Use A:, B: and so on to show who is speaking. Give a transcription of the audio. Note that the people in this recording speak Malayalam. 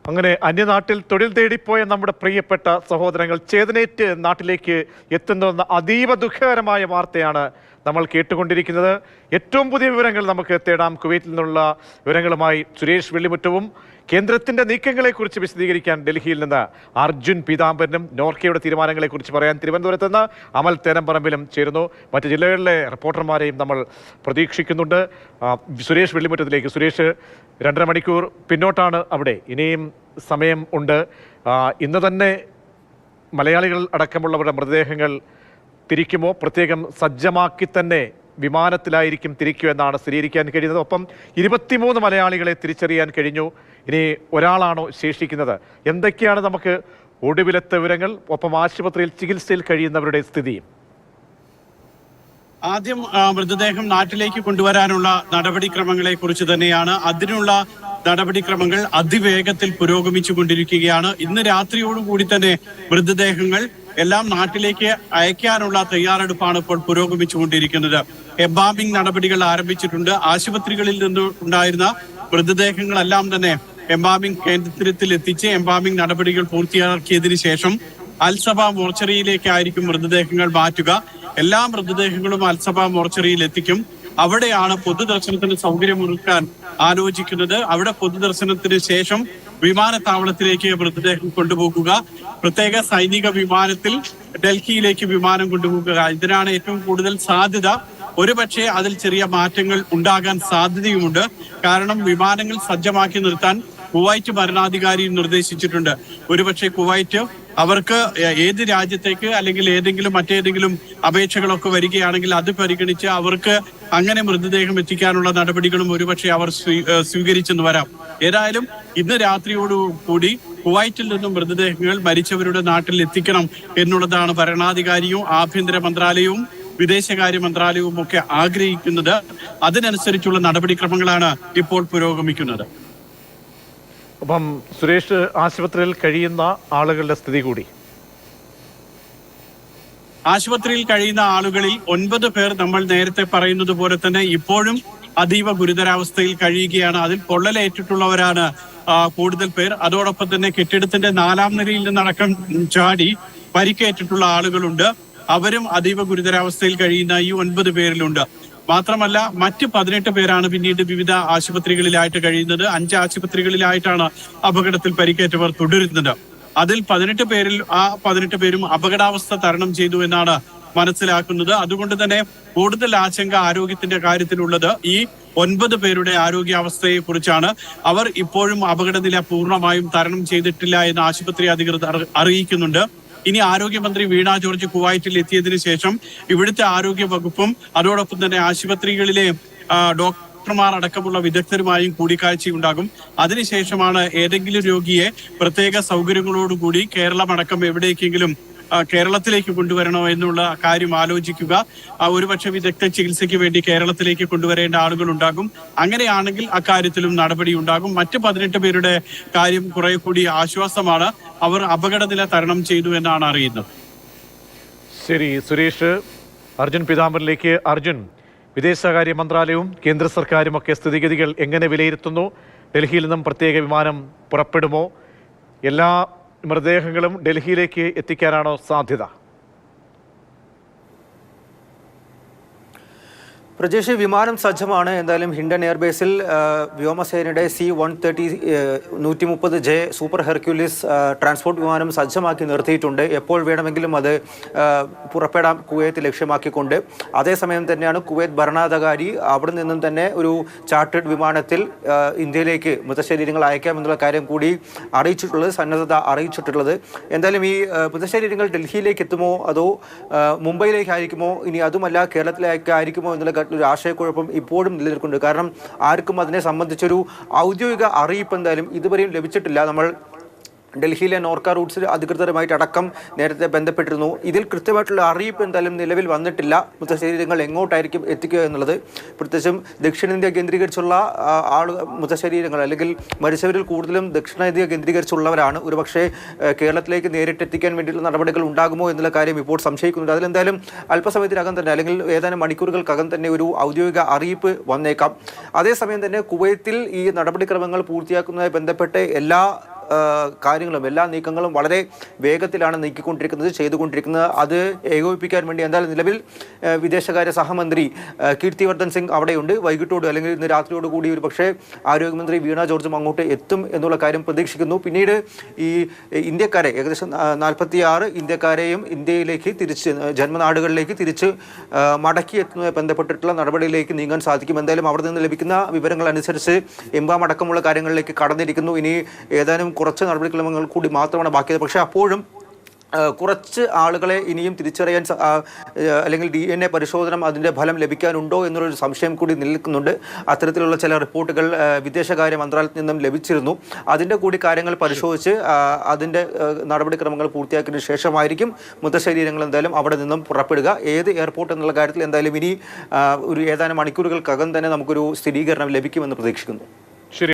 A: അങ്ങനെ അന്യനാട്ടിൽ തൊഴിൽ തേടിപ്പോയ നമ്മുടെ പ്രിയപ്പെട്ട സഹോദരങ്ങൾ ചേതനേറ്റ് നാട്ടിലേക്ക് എത്തുന്ന അതീവ ദുഃഖകരമായ വാർത്തയാണ് നമ്മൾ കേട്ടുകൊണ്ടിരിക്കുന്നത്. ഏറ്റവും പുതിയ വിവരങ്ങൾ നമുക്ക് തേടാം. കുവൈറ്റിൽ നിന്നുള്ള വിവരങ്ങളുമായി സുരേഷ് വെള്ളിമുറ്റവും കേന്ദ്രത്തിന്റെ നീക്കങ്ങളെക്കുറിച്ച് വിശദീകരിക്കാൻ ഡൽഹിയിൽ നിന്ന് അർജുൻ പീതാംബരനും നോർക്കയുടെ തീരുമാനങ്ങളെക്കുറിച്ച് പറയാൻ തിരുവനന്തപുരത്ത് നിന്ന് അമൽ തേനമ്പറമ്പിലും ചേരുന്നു. മറ്റ് ജില്ലകളിലെ റിപ്പോർട്ടർമാരെയും നമ്മൾ പ്രതീക്ഷിക്കുന്നുണ്ട്. സുരേഷ് വെള്ളിമുറ്റത്തിലേക്ക്. സുരേഷ്, 2.5 മണിക്കൂർ പിന്നോട്ടാണ് അവിടെ, ഇനിയും സമയം ഉണ്ട്. ഇന്ന് തന്നെ മലയാളികൾ അടക്കമുള്ളവരുടെ മൃതദേഹങ്ങൾ തിരിക്കുമോ? പ്രത്യേകം സജ്ജമാക്കി തന്നെ വിമാനത്തിലായിരിക്കും തിരിക്കുക എന്നാണ് സ്ഥിരീകരിക്കാൻ കഴിയുന്നത്. ഒപ്പം 23 മലയാളികളെ തിരിച്ചറിയാൻ കഴിഞ്ഞു. ഇനി ഒരാളാണോ ശേഷിക്കുന്നത്? എന്തൊക്കെയാണ് നമുക്ക് ഒടുവിലത്തെ വിവരങ്ങൾ? ഒപ്പം ആശുപത്രിയിൽ ചികിത്സയിൽ കഴിയുന്നവരുടെ സ്ഥിതിയും.
B: ആദ്യം മൃതദേഹം നാട്ടിലേക്ക് കൊണ്ടുവരാനുള്ള നടപടിക്രമങ്ങളെ കുറിച്ച് തന്നെയാണ്. അതിനുള്ള നടപടിക്രമങ്ങൾ അതിവേഗത്തിൽ പുരോഗമിച്ചു കൊണ്ടിരിക്കുകയാണ്. ഇന്ന് രാത്രിയോടുകൂടി തന്നെ മൃതദേഹങ്ങൾ എല്ലാം നാട്ടിലേക്ക് അയക്കാനുള്ള തയ്യാറെടുപ്പാണ് ഇപ്പോൾ പുരോഗമിച്ചുകൊണ്ടിരിക്കുന്നത്. എംബാമിംഗ് നടപടികൾ ആരംഭിച്ചിട്ടുണ്ട്. ആശുപത്രികളിൽ നിന്ന് ഉണ്ടായിരുന്ന മൃതദേഹങ്ങളെല്ലാം തന്നെ എംബാമിംഗ് കേന്ദ്രത്തിൽ എത്തിച്ച് എംബാമിംഗ് നടപടികൾ പൂർത്തിയാക്കിയതിനു ശേഷം അൽസബ മോർച്ചറിയിലേക്കായിരിക്കും മൃതദേഹങ്ങൾ മാറ്റുക. എല്ലാ മൃതദേഹങ്ങളും അൽസബ മോർച്ചറിയിൽ എത്തിക്കും. അവിടെയാണ് പൊതുദർശനത്തിന് സൗകര്യമൊരുക്കാൻ ആലോചിക്കുന്നത്. അവിടെ പൊതുദർശനത്തിന് ശേഷം വിമാനത്താവളത്തിലേക്ക് മൃതദേഹം കൊണ്ടുപോകുക. പ്രത്യേക സൈനിക വിമാനത്തിൽ ഡൽഹിയിലേക്ക് വിമാനം കൊണ്ടുപോകുക. ഇതിനാണ് ഏറ്റവും കൂടുതൽ സാധ്യത. ഒരുപക്ഷെ അതിൽ ചെറിയ മാറ്റങ്ങൾ ഉണ്ടാകാൻ സാധ്യതയുമുണ്ട്. കാരണം വിമാനങ്ങൾ സജ്ജമാക്കി നിർത്താൻ കുവൈറ്റ് ഭരണാധികാരി നിർദ്ദേശിച്ചിട്ടുണ്ട്. ഒരുപക്ഷെ കുവൈറ്റ് അവർക്ക് ഏത് രാജ്യത്തേക്ക് അല്ലെങ്കിൽ മറ്റേതെങ്കിലും അപേക്ഷകളൊക്കെ വരികയാണെങ്കിൽ അത് പരിഗണിച്ച് അവർക്ക് അങ്ങനെ മൃതദേഹം എത്തിക്കാനുള്ള നടപടികളും ഒരുപക്ഷെ അവർ സ്വീകരിച്ചെന്ന് വരാം. ഏതായാലും ഇന്ന് രാത്രിയോടുകൂടി കുവൈറ്റിൽ നിന്നും മൃതദേഹങ്ങൾ മരിച്ചവരുടെ നാട്ടിൽ എത്തിക്കണം എന്നുള്ളതാണ് ഭരണാധികാരിയും ആഭ്യന്തര മന്ത്രാലയവും വിദേശകാര്യ മന്ത്രാലയവും ഒക്കെ ആഗ്രഹിക്കുന്നത്. അതിനനുസരിച്ചുള്ള നടപടിക്രമങ്ങളാണ് ഇപ്പോൾ പുരോഗമിക്കുന്നത്.
A: അപ്പം സുരേഷ്, ആശുപത്രിയിൽ കഴിയുന്ന ആളുകളുടെ സ്ഥിതി കൂടി.
B: ആശുപത്രിയിൽ കഴിയുന്ന ആളുകളിൽ 9 പേർ നമ്മൾ നേരത്തെ പറയുന്നത് പോലെ തന്നെ ഇപ്പോഴും അതീവ ഗുരുതരാവസ്ഥയിൽ കഴിയുകയാണ്. അതിൽ പൊള്ളലേറ്റിട്ടുള്ളവരാണ് കൂടുതൽ പേർ. അതോടൊപ്പം തന്നെ കെട്ടിടത്തിന്റെ 4ാം നിലയിൽ നിന്നടക്കം ചാടി പരിക്കേറ്റിട്ടുള്ള ആളുകളുണ്ട്. അവരും അതീവ ഗുരുതരാവസ്ഥയിൽ കഴിയുന്ന ഈ 9 പേരിലുണ്ട്. മാത്രമല്ല മറ്റ് 18 പേരാണ് പിന്നീട് വിവിധ ആശുപത്രികളിലായിട്ട് കഴിയുന്നത്. 5 ആശുപത്രികളിലായിട്ടാണ് അപകടത്തിൽ പരിക്കേറ്റവർ തുടരുന്നത്. അതിൽ 18 പേരും അപകടാവസ്ഥ തരണം ചെയ്തു എന്നാണ് മനസ്സിലാക്കുന്നത്. അതുകൊണ്ട് തന്നെ കൂടുതൽ ആശങ്ക ആരോഗ്യത്തിന്റെ കാര്യത്തിലുള്ളത് ഈ 9 പേരുടെ ആരോഗ്യാവസ്ഥയെ കുറിച്ചാണ്. അവർ ഇപ്പോഴും അപകടനില പൂർണ്ണമായും തരണം ചെയ്തിട്ടില്ല എന്ന് ആശുപത്രി അധികൃതർ അറിയിക്കുന്നുണ്ട്. ഇനി ആരോഗ്യമന്ത്രി വീണ ജോർജ് കുവൈറ്റിൽ എത്തിയതിനു ശേഷം ഇവിടുത്തെ ആരോഗ്യ വകുപ്പും അതോടൊപ്പം തന്നെ ആശുപത്രികളിലെ ഡോക്ടർമാർ അടക്കമുള്ള വിദഗ്ധരുമായും കൂടിക്കാഴ്ചയുണ്ടാകും. അതിനുശേഷമാണ് ഏതെങ്കിലും രോഗിയെ പ്രത്യേക സൗകര്യങ്ങളോടുകൂടി കേരളമടക്കം എവിടേക്കെങ്കിലും കേരളത്തിലേക്ക് കൊണ്ടുവരണോ എന്നുള്ള കാര്യം ആലോചിക്കുക. ഒരുപക്ഷെ വിദഗ്ധ ചികിത്സയ്ക്ക് വേണ്ടി കേരളത്തിലേക്ക് കൊണ്ടുവരേണ്ട ആളുകൾ ഉണ്ടാകും. അങ്ങനെയാണെങ്കിൽ അക്കാര്യത്തിലും നടപടി ഉണ്ടാകും. മറ്റ് 18 പേരുടെ കാര്യം കുറെ കൂടി ആശ്വാസമാണ്. അവർ അപകടനില തരണം ചെയ്തു എന്നാണ് അറിയുന്നത്.
A: ശരി സുരേഷ്. അർജുൻ പീതാംബരനിലേക്ക്. അർജുൻ, വിദേശകാര്യ മന്ത്രാലയവും കേന്ദ്ര സർക്കാരും ഒക്കെ സ്ഥിതിഗതികൾ എങ്ങനെ വിലയിരുത്തുന്നു? ഡൽഹിയിൽ നിന്നും പ്രത്യേക വിമാനം പുറപ്പെടുമോ? എല്ലാ മൃതദേഹങ്ങളും ഡൽഹിയിലേക്ക് എത്തിക്കാനാണോ സാധ്യത?
C: പ്രജേഷ്, വിമാനം സജ്ജമാണ്. എന്തായാലും ഹിൻഡൻ എയർബേസിൽ വ്യോമസേനയുടെ C-130 130J സൂപ്പർ ഹെർക്യൂലിസ് ട്രാൻസ്പോർട്ട് വിമാനം സജ്ജമാക്കി നിർത്തിയിട്ടുണ്ട്. എപ്പോൾ വേണമെങ്കിലും അത് പുറപ്പെടാം കുവൈത്ത് ലക്ഷ്യമാക്കിക്കൊണ്ട്. അതേസമയം തന്നെയാണ് കുവൈത്ത് ഭരണാധികാരി അവിടെ നിന്നും തന്നെ ഒരു ചാർട്ടേഡ് വിമാനത്തിൽ ഇന്ത്യയിലേക്ക് മൃതശരീരങ്ങൾ അയക്കാമെന്നുള്ള കാര്യം കൂടി സന്നദ്ധത അറിയിച്ചിട്ടുള്ളത്. എന്തായാലും ഈ മൃതശരീരങ്ങൾ ഡൽഹിയിലേക്ക് എത്തുമോ അതോ മുംബൈയിലേക്കായിരിക്കുമോ, ഇനി അതുമല്ല കേരളത്തിലേക്കായിരിക്കുമോ എന്നുള്ള ഒരു ആശയക്കുഴപ്പം ഇപ്പോഴും നിലനിൽക്കുന്നുണ്ട്. കാരണം ആർക്കും അതിനെ സംബന്ധിച്ചൊരു ഔദ്യോഗിക അറിയിപ്പ് എന്തായാലും ഇതുവരെയും ലഭിച്ചിട്ടില്ല. നമ്മൾ ഡൽഹിയിലെ നോർക്ക റൂട്ട്സ് അധികൃതരുമായിട്ട് അടക്കം നേരത്തെ ബന്ധപ്പെട്ടിരുന്നു. ഇതിൽ കൃത്യമായിട്ടുള്ള അറിയിപ്പ് എന്തായാലും നിലവിൽ വന്നിട്ടില്ല. മൃതശരീരങ്ങൾ എങ്ങോട്ടായിരിക്കും എത്തിക്കുക എന്നുള്ളത്. പ്രത്യേകിച്ചും ദക്ഷിണേന്ത്യ കേന്ദ്രീകരിച്ചുള്ള മൃതശരീരങ്ങൾ അല്ലെങ്കിൽ മരിച്ചവരിൽ കൂടുതലും ദക്ഷിണേന്ത്യ കേന്ദ്രീകരിച്ചുള്ളവരാണ്. ഒരുപക്ഷെ കേരളത്തിലേക്ക് നേരിട്ട് എത്തിക്കാൻ വേണ്ടിയിട്ടുള്ള നടപടികൾ ഉണ്ടാകുമോ എന്നുള്ള കാര്യം ഇപ്പോൾ സംശയിക്കുന്നുണ്ട്. അതിലെന്തായാലും അല്പസമയത്തിനകം തന്നെ അല്ലെങ്കിൽ ഏതാനും മണിക്കൂറുകൾക്കകം തന്നെ ഒരു ഔദ്യോഗിക അറിയിപ്പ് വന്നേക്കാം. അതേസമയം തന്നെ കുവൈത്തിൽ ഈ നടപടിക്രമങ്ങൾ പൂർത്തിയാക്കുന്നതുമായി ബന്ധപ്പെട്ട് എല്ലാ കാര്യങ്ങളും എല്ലാ നീക്കങ്ങളും വളരെ വേഗത്തിലാണ് നീക്കിക്കൊണ്ടിരിക്കുന്നത് ചെയ്തുകൊണ്ടിരിക്കുന്നത്. അത് ഏകോപിപ്പിക്കാൻ വേണ്ടി എന്തായാലും നിലവിൽ വിദേശകാര്യ സഹമന്ത്രി കീർത്തിവർദ്ധൻ സിംഗ് അവിടെയുണ്ട്. വൈകിട്ടോട് അല്ലെങ്കിൽ ഇന്ന് രാത്രിയോട് കൂടി ഒരു പക്ഷേ ആരോഗ്യമന്ത്രി വീണ ജോർജും അങ്ങോട്ട് എത്തും എന്നുള്ള കാര്യം പ്രതീക്ഷിക്കുന്നു. പിന്നീട് ഈ ഇന്ത്യക്കാരെ ഏകദേശം 46 ഇന്ത്യക്കാരെയും ഇന്ത്യയിലേക്ക് തിരിച്ച് ജന്മനാടുകളിലേക്ക് തിരിച്ച് മടക്കി എത്തുന്നതുമായി ബന്ധപ്പെട്ടിട്ടുള്ള നടപടിയിലേക്ക് നീങ്ങാൻ സാധിക്കും. എന്തായാലും അവിടെ നിന്ന് ലഭിക്കുന്ന വിവരങ്ങൾ അനുസരിച്ച് എംബാം അടക്കമുള്ള കാര്യങ്ങളിലേക്ക് കടന്നിരിക്കുന്നു. ഇനി ഏതാനും കുറച്ച് നടപടിക്രമങ്ങൾ കൂടി മാത്രമാണ് ബാക്കിയത്. പക്ഷേ അപ്പോഴും കുറച്ച് ആളുകളെ ഇനിയും തിരിച്ചറിയാൻ അല്ലെങ്കിൽ DNA പരിശോധന അതിൻ്റെ ഫലം ലഭിക്കാനുണ്ടോ എന്നുള്ളൊരു സംശയം കൂടി നിൽക്കുന്നുണ്ട്. അത്തരത്തിലുള്ള ചില റിപ്പോർട്ടുകൾ വിദേശകാര്യ മന്ത്രാലയത്തിൽ നിന്നും ലഭിച്ചിരുന്നു. അതിൻ്റെ കൂടി കാര്യങ്ങൾ പരിശോധിച്ച് അതിൻ്റെ നടപടിക്രമങ്ങൾ പൂർത്തിയാക്കിയതിനു ശേഷമായിരിക്കും മൃതശരീരങ്ങൾ എന്തായാലും അവിടെ നിന്നും പുറപ്പെടുക. ഏത് എയർപോർട്ട് എന്നുള്ള കാര്യത്തിൽ എന്തായാലും ഇനി ഒരു ഏതാനും മണിക്കൂറുകൾക്കകം തന്നെ നമുക്കൊരു സ്ഥിരീകരണം ലഭിക്കുമെന്ന് പ്രതീക്ഷിക്കുന്നു.